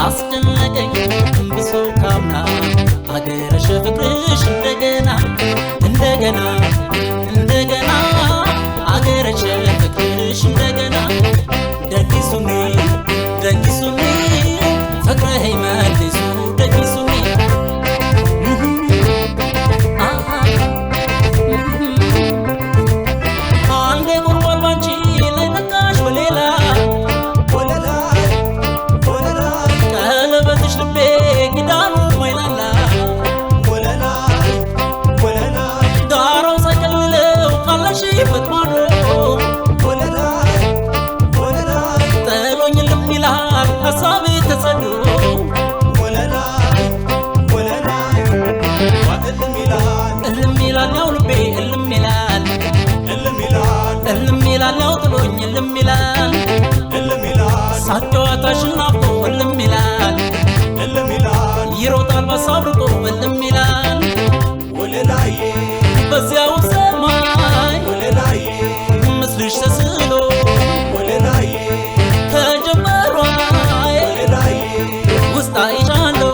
አስጨነቀኝ ብሶ ካምና አገረሽ ፍቅርሽ እንደገና እንደገና እንደገና አገረሽ ፍቅርሽ እንደገና ደቂሱኒ ደቂሱኒ ፍቅርህ መልሱ ደቂሱኒ አንዴ ጉርጓድ ባንቺ ላይ ነቃሽ በሌላ ቀለበትሽ ልቤ ኪዳኑ ማይላላ ዳራው ሳይቀልለው ካለሽበት ማዶ ጥሎኝ እልም ይላል ሀሳቤ ተሰዶ እልም ይላል ያው ልቤ እልም ይላል እልም ይላል ያው ጥሎኝ እልም ይላል ሳቅ ጨዋታሽን ናፍቆ እልም ይላል ይሮጣል በሀሳብ ርቆ እልም ይላል በዚያው ሰማይ ምስልሽ ተስሎ ከጀመሯ ውስጥ አይቻለሁ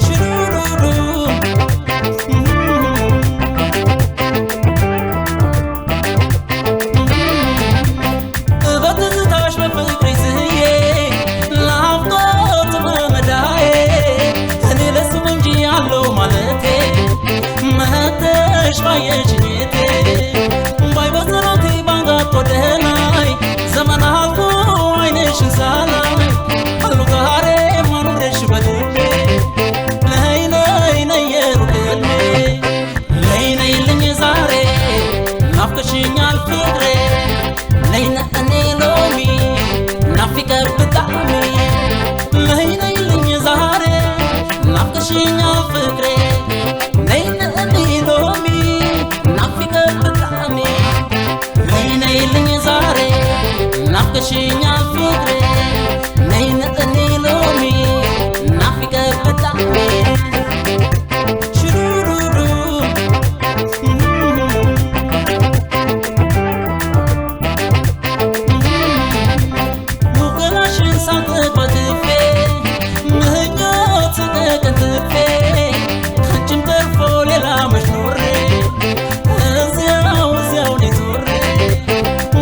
ሽሩሩሩ በትዝታሽ በፍቅሬ ስዬ ናፍቆት መመዳዬ እኔ ለስም እንጂ ያለው ማለቴ መተሽ ባየሽኝቴ ባይበዘሮቴ ባንጋት ወደ ላይ ዘመን አልፎ አይንሽን ሳላይ አሉ ጋሬ ማኑረሽ በልቤ ነይ ነይ ነይ የሩቅ ህልሜ ነይ ነይልኝ ዛሬ ናፍቀሽኛል ፍቅሬ ነይ ነእኔ ሎሚ ናፍቀህ ብጣዕሚ ነይ ነይልኝ ዛሬ ናፍቀሽኛል ፍቅሬ ነይ ነእኔ ሎሚ ናፍቀህ ብጣዕሚ ነይ ነይልኝ ዛሬ ናፍቀሽኛል ፍቅሬ ነይ ነእኔ ሎሚ ናፍቀህ ብጣዕሚ ሽሩሩሩ ሙገላሽን ሳንጥቅ በግፌ ምኞት ተቀጥፌ ከአንቺም ተርፎ ሌላ መች ኖሬ እዚያው እኔ ዞሬ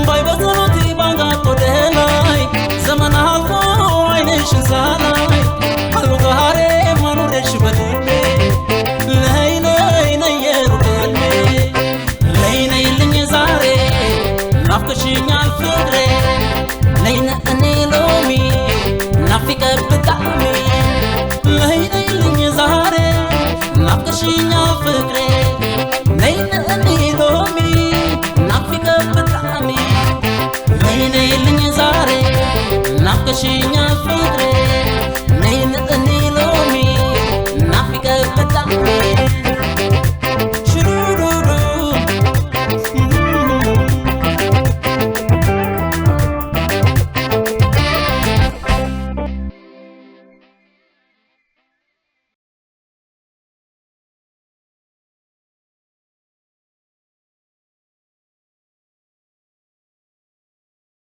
ባይበዘሮቴ ባንጋት ወደ ላይ ዘመን አልፎ አይንሽን ሳላይ አሉ ጋሬ ማኑረሽ በልቤ ነይ ነይ ነይ የሩቅ ህልሜ ነይ ነይልኝ ዛሬ ናፍቀሽኛል ፍቅሬ ነይ ነእኔ ሎሚ ናፍቀህ ብጣዕሚ ነይ ነይልኝ ዛሬ ናፍቀሽኛል ፍቅሬ ነይ ነእኔ ሎሚ ናፍቀህ ብጣዕሚ ነይ ነይልኝ ዛሬ ናፍቀሽኛል ፍቅሬ ነይ ነእኔ ሎሚ ናፍቀህ ብጣዕሚ